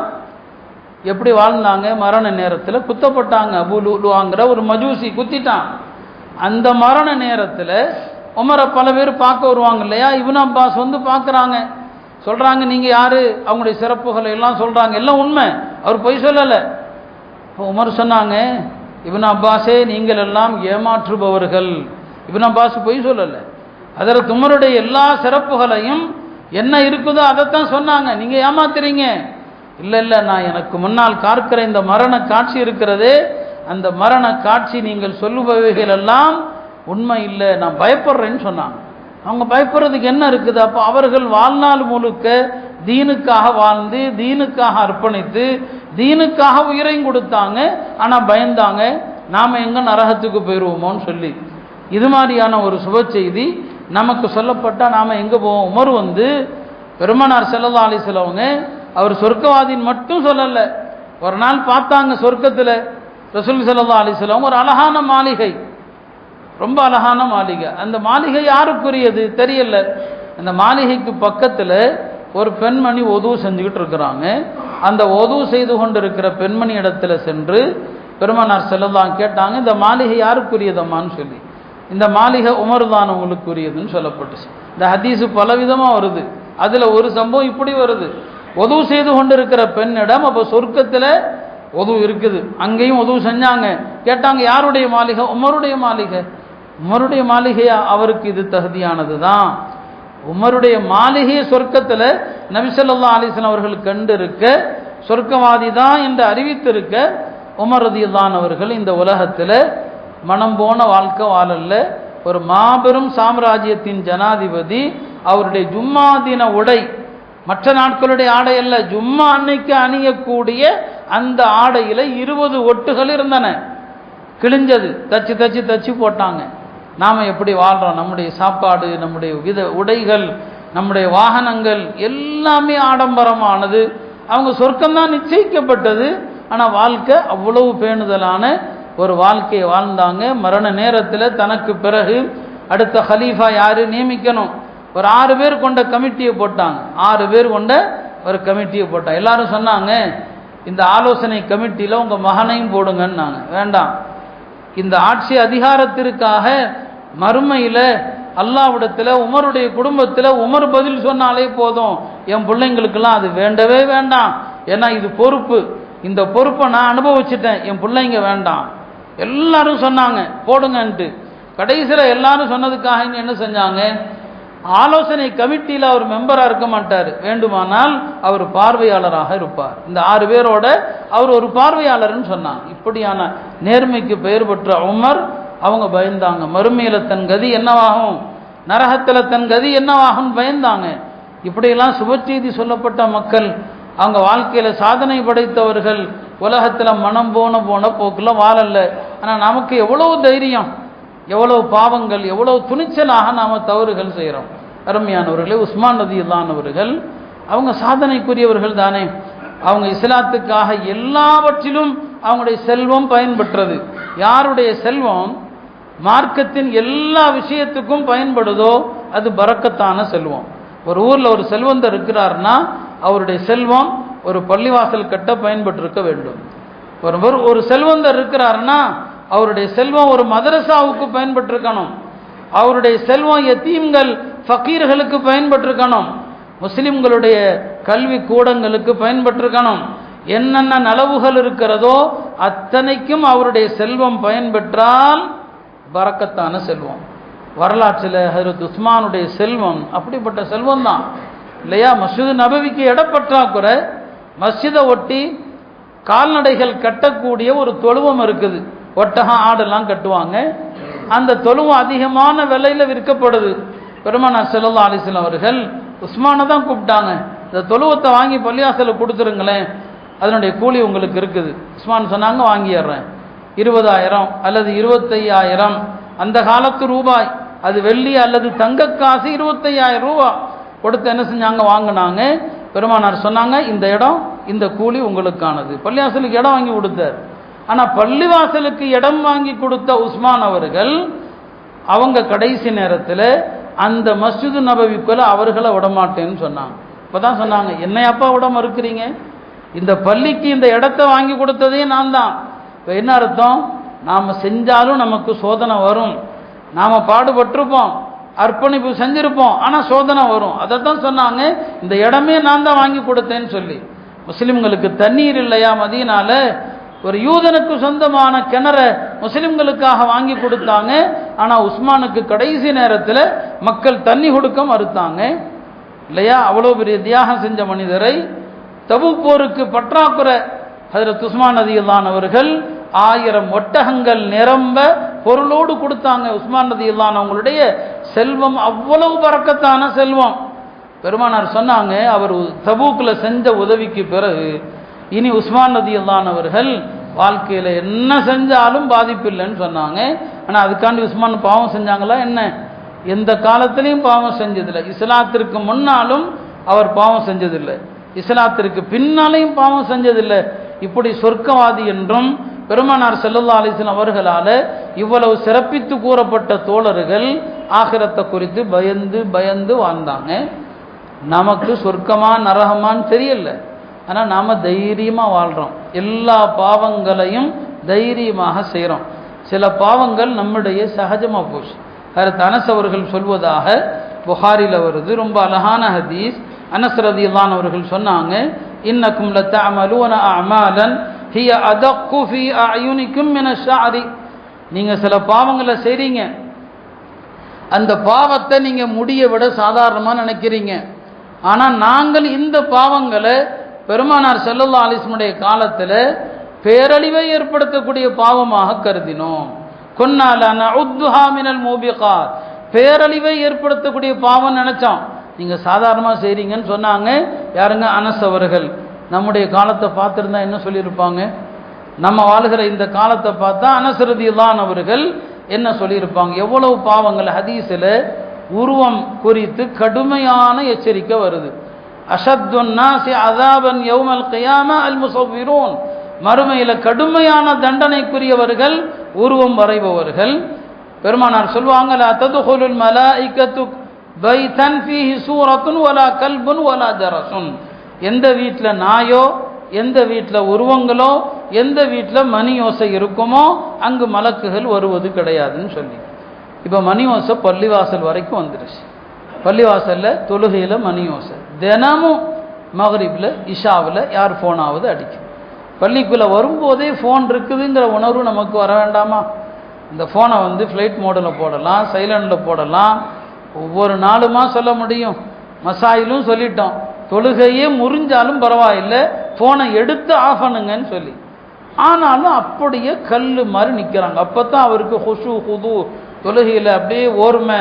எப்படி வாழ்ந்தாங்க. மரண நேரத்தில் குத்தப்பட்டாங்க, அபூ லுலுஆங்கிற ஒரு மஜூசி குத்திட்டான். அந்த மரண நேரத்தில் உமரை பல பேர் பார்க்க வருவாங்க இல்லையா, இப்னு அப்பாஸ் வந்து பார்க்குறாங்க, சொல்கிறாங்க நீங்கள் யார், அவங்களுடைய சிறப்புகளை எல்லாம் சொல்கிறாங்க, எல்லாம் உண்மை, அவர் பொய் சொல்லலை. இப்போ உமர் சொன்னாங்க, இப்னு அப்பாஸே நீங்கள் எல்லாம் ஏமாற்றுபவர்கள். இப்னு அப்பாஸ் பொய் சொல்லலை, ஹஜ்ரத் உமருடைய எல்லா சிறப்புகளையும் என்ன இருக்குதோ அதைத்தான் சொன்னாங்க, நீங்கள் ஏமாத்துறீங்க. இல்லை இல்லை, நான் எனக்கு முன்னால் பார்க்கிற இந்த மரண காட்சி இருக்கிறதே, அந்த மரண காட்சி நீங்கள் சொல்லுபவைகள் எல்லாம் உண்மை இல்லை, நான் பயப்படுறேன்னு சொன்னாங்க. அவங்க பயப்படுறதுக்கு என்ன இருக்குது? அப்போ அவர்கள் வாழ்நாள் முழுக்க தீனுக்காக வாழ்ந்து தீனுக்காக அர்ப்பணித்து தீனுக்காக உயிரையும் கொடுத்தாங்க, ஆனால் பயந்தாங்க நாம் எங்கே நரகத்துக்கு போயிடுவோமோன்னு சொல்லி. இது மாதிரியான ஒரு சுப செய்தி நமக்கு சொல்லப்பட்டால் நாம் எங்கே போவோம்? உமர் வந்து பெருமானார் ஸல்லல்லாஹு அலைஹி வஸல்லம் அவர் சொர்க்கவாதின்னு மட்டும் சொல்லலை, ஒரு நாள் பார்த்தாங்க சொர்க்கத்தில் ரசூல் ஸல்லல்லாஹு அலைஹி வஸல்லம் ஒரு அழகான மாளிகை, ரொம்ப அழகான மாளிகை. அந்த மாளிகை யாருக்குரியது தெரியல. அந்த மாளிகைக்கு பக்கத்தில் ஒரு பெண்மணி ஒது செஞ்சுக்கிட்டு இருக்கிறாங்க. அந்த ஒது செய்து கொண்டு இருக்கிற பெண்மணி இடத்துல சென்று பெருமானார் ஸல்லல்லாஹு கேட்டாங்க, இந்த மாளிகை யாருக்குரியதம்மான்னு சொல்லி. இந்த மாளிகை உமர் தான் உங்களுக்குரியதுன்னு சொல்லப்பட்டுச்சு. இந்த ஹதீஸு பலவிதமாக வருது, அதில் ஒரு சம்பவம் இப்படி வருது, ஒது செய்து கொண்டு இருக்கிற பெண்ணிடம் அப்போ சொர்க்கத்தில் ஒது இருக்குது, அங்கேயும் ஒது செஞ்சாங்க. கேட்டாங்க யாருடைய மாளிகை? உமருடைய மாளிகை. உமருடைய மாளிகையா? அவருக்கு இது தகுதியானது தான். உமருடைய மாளிகையை சொர்க்கத்தில் நபி ஸல்லல்லாஹு அலைஹி வஸல்லம் அவர்கள் கண்டு இருக்க, சொர்க்கவாதி தான் என்று அறிவித்திருக்க, உமர் ரலியல்லாஹு அன்ஹு அவர்கள் இந்த உலகத்தில் மனம் போன வாழ்க்கை வாழல்ல, ஒரு மாபெரும் சாம்ராஜ்யத்தின் ஜனாதிபதி. அவருடைய ஜும்மா தின உடை மற்ற நாட்களுடைய ஆடை அல்ல, ஜும்மா அன்னைக்கு அணியக்கூடிய அந்த ஆடையில் 20 ஒட்டுகள் இருந்தன, கிழிஞ்சது, தச்சு தச்சு தச்சு போட்டாங்க. நாம் எப்படி வாழ்கிறோம்? நம்முடைய சாப்பாடு, நம்முடைய உடைகள், நம்முடைய வாகனங்கள் எல்லாமே ஆடம்பரமானது. அவங்க சொர்க்கம்தான் நிச்சயிக்கப்பட்டது, ஆனால் வாழ்க்கை அவ்வளவு பேணுதலான ஒரு வாழ்க்கையை வாழ்ந்தாங்க. மரண நேரத்தில் தனக்கு பிறகு அடுத்த ஹலீஃபா யார் நியமிக்கணும், ஒரு 6 பேர் கொண்ட கமிட்டியை போட்டாங்க. 6 பேர் கொண்ட ஒரு கமிட்டியை போட்டாங்க. எல்லாரும் சொன்னாங்க, இந்த ஆலோசனை கமிட்டியில் உங்கள் மகனையும் போடுங்கன்னாங்க. வேண்டாம், இந்த ஆட்சி அதிகாரத்திற்காக மறுமையில் அல்லாஹ்விடத்தில் உமருடைய குடும்பத்தில் உமர் பதில் சொன்னாலே போதும், என் பிள்ளைங்களுக்கெல்லாம் அது வேண்டவே வேண்டாம், ஏன்னா இது பொறுப்பு, இந்த பொறுப்பை நான் அனுபவிச்சுட்டேன், என் பிள்ளைங்க வேண்டாம். எல்லாரும் சொன்னாங்க போடுங்கன்ட்டு. கடைசியில் எல்லாரும் சொன்னதுக்காக என்ன செஞ்சாங்க, ஆலோசனை கமிட்டியில் அவர் மெம்பராக இருக்க மாட்டார், வேண்டுமானால் அவர் பார்வையாளராக இருப்பார். இந்த 6 பேரோட அவர் ஒரு பார்வையாளர்னு சொன்னாங்க. இப்படியான நேர்மைக்கு பெயர் பெற்ற உமர் அவங்க பயந்தாங்க, மறுமையில் தன் கதி என்னவாகும், நரகத்தில் தன் கதி என்னவாகும் பயந்தாங்க. இப்படியெல்லாம் சுபச்செய்தி சொல்லப்பட்ட மக்கள், அவங்க வாழ்க்கையில் சாதனை படைத்தவர்கள், உலகத்தில் மனம் போன போக்கில் வாழல்ல. ஆனால் நமக்கு எவ்வளவு தைரியம், எவ்வளவு பாவங்கள், எவ்வளவு துணிச்சலாக நாம் தவறுகள் செய்கிறோம். அருமையானவர்களே, உஸ்மான் ரலியல்லாஹு அன்ஹு அவர்கள் அவங்க சாதனைக்குரியவர்கள் தானே. அவங்க இஸ்லாத்துக்காக எல்லாவற்றிலும் அவங்களுடைய செல்வம் பயன்பெற்றது. யாருடைய செல்வம் மார்க்கத்தின் எல்லா விஷயத்துக்கும் பயன்படுதோ அது பரக்கத்தான செல்வம். ஒரு ஊரில் ஒரு செல்வந்தர் இருக்கிறார்னா அவருடைய செல்வம் ஒரு பள்ளிவாசல் கட்ட பயன்பட்டிருக்க வேண்டும். ஒரு செல்வந்தர் இருக்கிறார்னா அவருடைய செல்வம் ஒரு மதரசாவுக்கு பயன்பட்டிருக்கணும். அவருடைய செல்வம் யத்தீம்கள் ஃபக்கீர்களுக்கு பயன்பட்டிருக்கணும். முஸ்லிம்களுடைய கல்வி கூடங்களுக்கு பயன்பட்டிருக்கணும். என்னென்ன நலவுகள் இருக்கிறதோ அத்தனைக்கும் அவருடைய செல்வம் பயன்பெற்றால் பரக்கத்தான செல்வம். வரலாற்றில் ஹஜ்ரத் உஸ்மானுடைய செல்வம் அப்படிப்பட்ட செல்வம் தான் இல்லையா. மஸ்ஜித் நபவிக்கு இடப்பற்றாக்குறை, மஸ்ஜிதை ஒட்டி கால்நடைகள் கட்டக்கூடிய ஒரு தொழுவம் இருக்குது. ஒட்டகம் ஆடெல்லாம் கட்டுவாங்க. அந்த தொழுவும் அதிகமான விலையில் விற்கப்படுது. பெருமானார் ஸல்லல்லாஹு அலைஹி வஸல்லம் அவர்கள் உஸ்மானை தான் கூப்பிட்டாங்க, இந்த தொழுவத்தை வாங்கி பள்ளிவாசலில் கொடுத்துருங்களேன், அதனுடைய கூலி உங்களுக்கு இருக்குது. உஸ்மான் சொன்னாங்க, வாங்கிடுறேன். 20,000 அல்லது 25,000 அந்த காலத்து ரூபாய், அது வெள்ளி அல்லது தங்க காசு 25,000 ரூபா கொடுத்து என்ன செஞ்சாங்க, வாங்கினாங்க. பெருமானார் சொன்னாங்க, இந்த இடம் இந்த கூலி உங்களுக்கானது. பள்ளிவாசலுக்கு இடம் வாங்கி கொடுத்தார். ஆனால் பள்ளிவாசலுக்கு இடம் வாங்கி கொடுத்த உஸ்மான் அவர்கள் அவங்க கடைசி நேரத்தில் அந்த மஸ்ஜிது நபவிக்குள்ள அவர்களை விடமாட்டேன்னு சொன்னாங்க. இப்போ தான் சொன்னாங்க, என்னையப்பா விட மறுக்கிறீங்க, இந்த பள்ளிக்கு இந்த இடத்த வாங்கி கொடுத்ததே நான் தான். இப்போ என்ன அர்த்தம், நாம் செஞ்சாலும் நமக்கு சோதனை வரும், நாம் பாடுபட்டிருப்போம், அர்ப்பணிப்பு செஞ்சிருப்போம், ஆனால் சோதனை வரும். அதை தான் சொன்னாங்க, இந்த இடமே நான் தான் வாங்கி கொடுத்தேன்னு சொல்லி. முஸ்லிம்களுக்கு தண்ணீர் இல்லையா மதீனால, ஒரு யூதனுக்கு சொந்தமான கிணற முஸ்லிம்களுக்காக வாங்கி கொடுத்தாங்க. ஆனால் உஸ்மானுக்கு கடைசி நேரத்தில் மக்கள் தண்ணி கொடுக்க மறுத்தாங்க இல்லையா. அவ்வளோ பெரிய தியாகம் செஞ்ச மனிதரை தபூக் போருக்கு பற்றாக்குறை, ஹஜ்ரத் உஸ்மான் ரலியல்லாஹு அவர்கள் 1000 ஒட்டகங்கள் நிரம்ப பொருளோடு கொடுத்தாங்க. உஸ்மான் ரலியல்லாஹு அவங்களுடைய செல்வம் அவ்வளவு பரக்கத்தான செல்வம். பெருமானார் சொன்னாங்க, அவர் தபூக்கில் செஞ்ச உதவிக்கு பிறகு இனி உஸ்மான் ரலியல்லாஹு அவர்கள் வாழ்க்கையில் என்ன செஞ்சாலும் பாதிப்பில்லைன்னு சொன்னாங்க. ஆனால் அதுக்காண்டி உஸ்மான் பாவம் செஞ்சாங்களா என்ன? எந்த காலத்திலையும் பாவம் செஞ்சதில்லை. இஸ்லாத்திற்கு முன்னாலும் அவர் பாவம் செஞ்சதில்லை, இஸ்லாத்திற்கு பின்னாலையும் பாவம் செஞ்சதில்லை. இப்படி சொர்க்கவாதி என்றும் பெருமானார் ஸல்லல்லாஹு அலைஹி வஸல்லம் அவர்களால் இவ்வளவு சிறப்பித்து கூறப்பட்ட தோழர்கள் ஆகிரத்தை குறித்து பயந்து பயந்து வாழ்ந்தாங்க. நமக்கு சொர்க்கமா நரகமான்னு தெரியல, ஆனால் நாம் தைரியமாக வாழ்கிறோம், எல்லா பாவங்களையும் தைரியமாக செய்கிறோம். சில பாவங்கள் நம்முடைய சகஜமாக போச்சு. ஹஜ்ரத் அனஸ் அவர்கள் சொல்வதாக புகாரில் வருது, ரொம்ப அழகான ஹதீஸ். அனஸ் ரலியல்லாஹு அவர்கள் சொன்னாங்க, இன்னக்கும் லதஅமலூன அஅமாலன் ஹிய அதக்கு ஃபீ அயுனிக்கும் மின ஷஅரி. நீங்கள் சில பாவங்களை செய்கிறீங்க, அந்த பாவத்தை நீங்கள் முடியை விட சாதாரணமாக நினைக்கிறீங்க. ஆனால் நாங்கள் இந்த பாவங்களை பெருமானார் ஸல்லல்லாஹு அலைஹி வஸல்லம் காலத்தில் பேரழிவை ஏற்படுத்தக்கூடிய பாவமாக கருதினோம். குன்னால நஉத்துஹா மினல் மூபிகாத், பேரழிவை ஏற்படுத்தக்கூடிய பாவம் நினைச்சோம், நீங்க சாதாரணமாக செய்றீங்கன்னு சொன்னாங்க. யாருங்க? அனஸ் அவர்கள். நம்முடைய காலத்தை பார்த்துருந்தா என்ன சொல்லியிருப்பாங்க? நம்ம வாழ்கிற இந்த காலத்தை பார்த்தா அனஸ் ரலியல்லாஹு அவர்கள் என்ன சொல்லியிருப்பாங்க? எவ்வளவு பாவங்கள். ஹதீஸில் உருவம் குறித்து கடுமையான எச்சரிக்கை வருது. அஷத்துன் நாஸி அஸாபன் யௌமல் கியாமா அல் முஸவ்விரூன், மறுமையில் கடுமையான தண்டனைக்குரியவர்கள் உருவம் வரைபவர்கள். பெருமானார் சொல்வாங்க, லா ததுகுலுல் மலாயிகத்து பைதன் ஃபீஹி சூரத்துன் வலா கல்புன் வலா ஜரசுன். எந்த வீட்டில் நாயோ, எந்த வீட்டில் உருவங்களோ, எந்த வீட்டில் மணி ஓசை இருக்குமோ அங்கு மலக்குகள் வருவது கிடையாதுன்னு சொல்லி. இப்போ மணி ஓசை பள்ளிவாசல் வரைக்கும் வந்துருச்சு. பள்ளிவாசலில் தொழுகையில் மணி ஓசை, தினமும் மகரிபில் இஷாவில் யார் ஃபோனாவது அடிக்கும். பள்ளிக்குள்ளே வரும்போதே ஃபோன் இருக்குதுங்கிற உணர்வு நமக்கு வர வேண்டாமா? இந்த ஃபோனை வந்து ஃப்ளைட் மோடில் போடலாம், சைலண்டில் போடலாம், ஒவ்வொரு நாளுமா சொல்ல முடியும். மசாயிலும் சொல்லிட்டோம், தொழுகையே முறிஞ்சாலும் பரவாயில்லை, ஃபோனை எடுத்து ஆஃப் பண்ணுங்கன்னு சொல்லி. ஆனாலும் அப்படியே கல் மாதிரி நிற்கிறாங்க. அப்போ தான் அவருக்கு ஹுஷு ஹுது, தொழுகையில் அப்படியே ஓர்மை,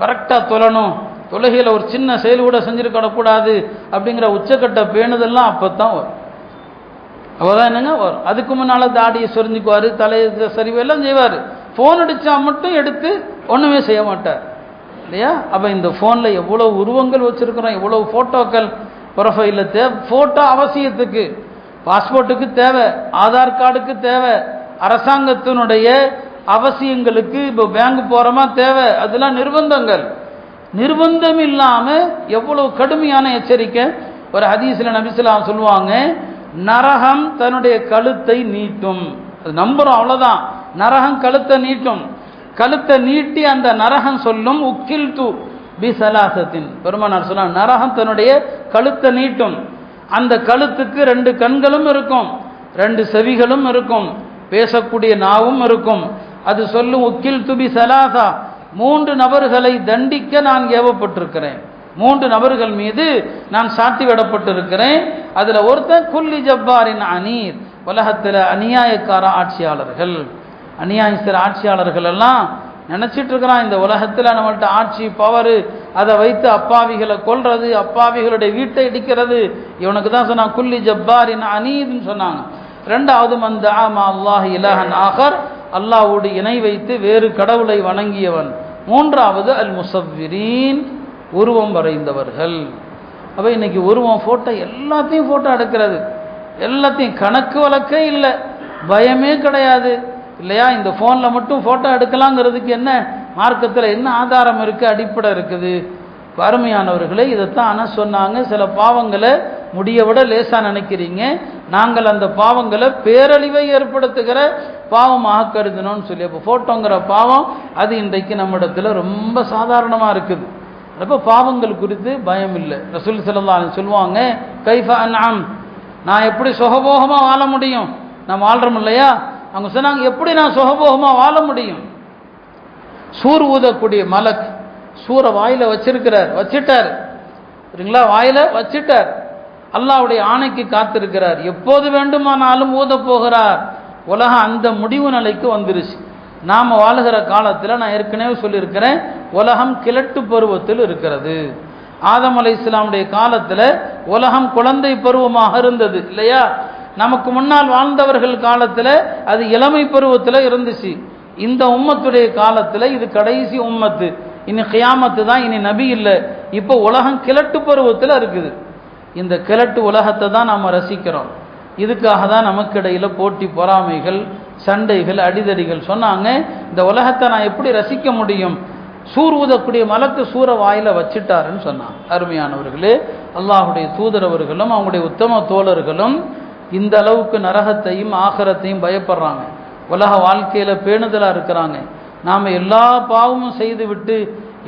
கரெக்டாக தொழணும், தொழுகையில் ஒரு சின்ன செயல் கூட செஞ்சுருக்கக்கூடாது அப்படிங்கிற உச்சக்கட்ட பேணுதெல்லாம் அப்போ தான் வரும். அவதான் என்னங்க வரும். அதுக்கு முன்னால் தாடியை சொரிஞ்சுக்குவார், தலையை சரிவெல்லாம் செய்வார். ஃபோன் அடித்தா மட்டும் எடுத்து ஒன்றுமே செய்ய மாட்டார் இல்லையா? அப்போ இந்த ஃபோனில் எவ்வளோ உருவங்கள் வச்சுருக்கிறோம், எவ்வளோ ஃபோட்டோக்கள். ப்ரொஃபைலில் தேவை ஃபோட்டோ, அவசியத்துக்கு பாஸ்போர்ட்டுக்கு தேவை, ஆதார் கார்டுக்கு தேவை, அரசாங்கத்தினுடைய அவசியங்களுக்கு இப்போ பேங்க் போகிறோமா தேவை, அதெல்லாம் நிர்பந்தங்கள். நிர்பந்தம் இல்லாமல் எவ்வளோ கடுமையான எச்சரிக்கை. ஒரு ஹதீஸில் நபி ஸல்லல்லாஹு அலைஹி வஸல்லம் சொல்லுவாங்க, நரகம் தன்னுடைய கழுத்தை நீட்டும். அது நம்புறோம், அவ்வளோதான். நரகம் கழுத்தை நீட்டும். கழுத்தை நீட்டி அந்த நரகம் சொல்லும், உக்கில் து பி சலாசத்தின். பெருமானார் சொன்னார், நரகம் தன்னுடைய கழுத்தை நீட்டும். அந்த கழுத்துக்கு 2 கண்களும் இருக்கும், 2 செவிகளும் இருக்கும், பேசக்கூடிய நாவும் இருக்கும். அது சொல்லும், உக்கில் து பி சலாசா, 3 நபர்களை தண்டிக்க நான் ஏவப்பட்டிருக்கிறேன், 3 நபர்கள் மீது நான் சாட்டி விடப்பட்டிருக்கிறேன். அதில் ஒருத்தன் குல்லி ஜப்பாரின் அனீர், உலகத்தில் அநியாயக்கார ஆட்சியாளர்கள், அநியாயஸ்தர ஆட்சியாளர்கள் எல்லாம் நினச்சிட்டு இருக்கிறான் இந்த உலகத்தில் நம்மள்ட்ட ஆட்சி பவர், அதை வைத்து அப்பாவிகளை கொல்றது, அப்பாவிகளுடைய வீட்டை இடிக்கிறது. இவனுக்கு தான் சொன்னான் குல்லி ஜப்பாரின் அனீதுன்னு சொன்னாங்க. ரெண்டாவது மந்த ஆமா அல்லாஹ் இலஹன் ஆகர், அல்லாஹ்வோடு இணை வைத்து வேறு கடவுளை வணங்கியவன். மூன்றாவது அல் முசவ்விரீன், உருவம் வரைந்தவர்கள். அப்போ இன்னைக்கு உருவம் ஃபோட்டோ எல்லாத்தையும் ஃபோட்டோ எடுக்கிறது, எல்லாத்தையும் கணக்கு வழக்கே இல்லை, பயமே கிடையாது இல்லையா? இந்த ஃபோனில் மட்டும் ஃபோட்டோ எடுக்கலாங்கிறதுக்கு என்ன மார்க்கத்தில் என்ன ஆதாரம் இருக்குது, அடிப்படை இருக்குது? அருமையானவர்களே, இதைத்தான் ஆனால் சொன்னாங்க, சில பாவங்களை முடிய விட லேசாக நினைக்கிறீங்க, நாங்கள் அந்த பாவங்களை பேரழிவை ஏற்படுத்துகிற பாவமாக கருதணும்னு சொல்லி. அப்போ ஃபோட்டோங்கிற பாவம் அது இன்றைக்கு நம்மிடத்தில் ரொம்ப சாதாரணமாக இருக்குது. அப்போ பாவங்கள் குறித்து பயம் இல்லை. ரசூல் ஸல்லல்லாஹு அலைஹி சொல்லுவாங்க, கைஃப அன்அம், நான் எப்படி சுகபோகமாக வாழ முடியும்? நான் வாழ்கிறோம் இல்லையா? அவங்க சொன்னாங்க, எப்படி நான் சுகபோகமாக வாழ முடியும்? சூர் ஊதக்கூடிய மலக் சூரை வாயில வச்சிட்டார் சரிங்களா? வாயில வச்சிட்டார். அல்லாஹ்வுடைய ஆணைக்கு காத்திருக்கிறார், எப்போது வேண்டுமானாலும் ஊத போகிறார். உலகம் அந்த முடிவு நிலைக்கு வந்துருச்சு. நாம் வாழுகிற காலத்தில் நான் ஏற்கனவே சொல்லியிருக்கிறேன், உலகம் கிழட்டு பருவத்தில் இருக்கிறது. ஆதம் அலைஹிஸ்ஸலாமுடைய காலத்தில் உலகம் குழந்தை பருவமாக இருந்தது இல்லையா? நமக்கு முன்னால் வாழ்ந்தவர்கள் காலத்தில் அது இளமை பருவத்தில் இருந்துச்சு. இந்த உம்மத்துடைய காலத்தில் இது கடைசி உம்மத்து, இனி கியாமத்து தான், இனி நபி இல்லை. இப்போ உலகம் கிழட்டு பருவத்தில் இருக்குது. இந்த கிழட்டு உலகத்தை தான் நாம் ரசிக்கிறோம். இதுக்காக தான் நமக்கு இடையில் போட்டி பொறாமைகள், சண்டைகள், அடிதடிகள். சொன்னாங்க, இந்த உலகத்தை நான் எப்படி ரசிக்க முடியும்? சூர் ஊதக்கூடிய மலக்கு சூற வாயில வச்சிட்டாருன்னு சொன்னாங்க. அருமையானவர்களே, அல்லாஹுடைய தூதரவர்களும் அவங்களுடைய உத்தம தோழர்களும் இந்த அளவுக்கு நரகத்தையும் ஆகிரத்தையும் பயப்படுறாங்க. உலக வாழ்க்கையில பேணுதலா இருக்கிறாங்க. நாம எல்லா பாவமும் செய்து விட்டு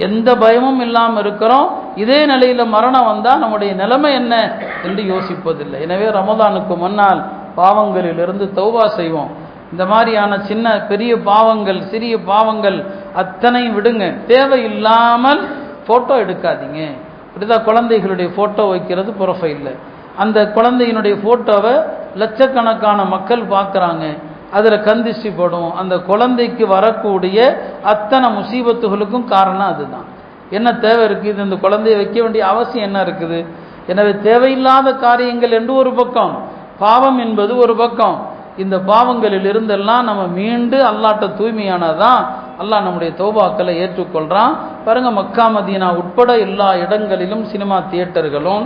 எந்த பயமும் இல்லாமல் இருக்கிறோம். இதே நிலையில மரணம் வந்தா நம்முடைய நிலைமை என்ன என்று யோசிப்பதில்லை. எனவே ரமதானுக்கு முன்னால் பாவங்களிலிருந்து தௌபா செய்வோம். இந்த மாதிரியான சின்ன பெரிய பாவங்கள், சிறிய பாவங்கள் அத்தனை விடுங்க. தேவையில்லாமல் போட்டோ எடுக்காதீங்க. இப்படிதான் குழந்தைகளுடைய போட்டோ வைக்கிறது ப்ரொஃபைல்ல. அந்த குழந்தையினுடைய போட்டோவை லட்சக்கணக்கான மக்கள் பார்க்குறாங்க, அதில் கந்திஷ்டி படும். அந்த குழந்தைக்கு வரக்கூடிய அத்தனை முசீபத்துகளுக்கும் காரணம் அதுதான். என்ன தேவை இருக்குது? இந்த குழந்தையை வைக்க வேண்டிய அவசியம் என்ன இருக்குது? எனவே தேவையில்லாத காரியங்கள் என்று ஒரு பக்கம், பாவம் என்பது ஒரு பக்கம். இந்த பாவங்களில் இருந்தெல்லாம் நம்ம மீண்டு அல்லாட்ட தூய்மையானதான் அல்லாஹ் நம்முடைய தௌபாக்களை ஏற்றுக்கொள்கிறான். பாருங்க, மக்கா மதீனா உட்பட எல்லா இடங்களிலும் சினிமா தியேட்டர்களும்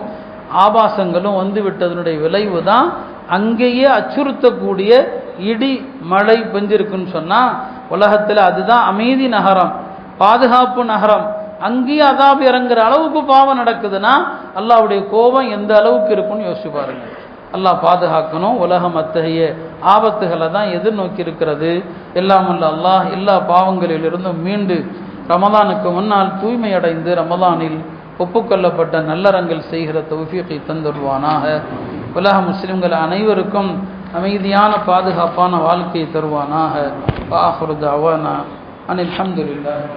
ஆபாசங்களும் வந்து விட்டதனுடைய விளைவு தான் அங்கேயே அச்சுறுத்தக்கூடிய இடி மழை பெஞ்சிருக்குன்னு சொன்னால் உலகத்தில் அதுதான் அமைதி நகரம், பாதுகாப்பு நகரம். அங்கேயே அதாபு இறங்குற அளவுக்கு பாவம் நடக்குதுன்னா அல்லாஹ்வுடைய கோபம் எந்த அளவுக்கு இருக்குன்னு யோசிச்சு பாருங்க. அல்லாஹ் பாதுகாக்கணும். உலகம் அத்தகைய ஆபத்துகளை தான் எதிர்நோக்கி இருக்கிறது. எல்லாம் அல்ல அல்லாஹ் எல்லா பாவங்களிலிருந்தும் மீண்டு ரமலானுக்கு முன்னால் தூய்மை அடைந்து ரமலானில் ஒப்புக்கொள்ளப்பட்ட நல்லறங்கள் செய்கிற தௌஃபீகை தந்துடுவானாக. உலக முஸ்லிம்கள் அனைவருக்கும் அமைதியான பாதுகாப்பான வாழ்க்கையை தருவானாக. ஆஹிரு தஅவானா அனில் ஹம்துலில்லாஹி.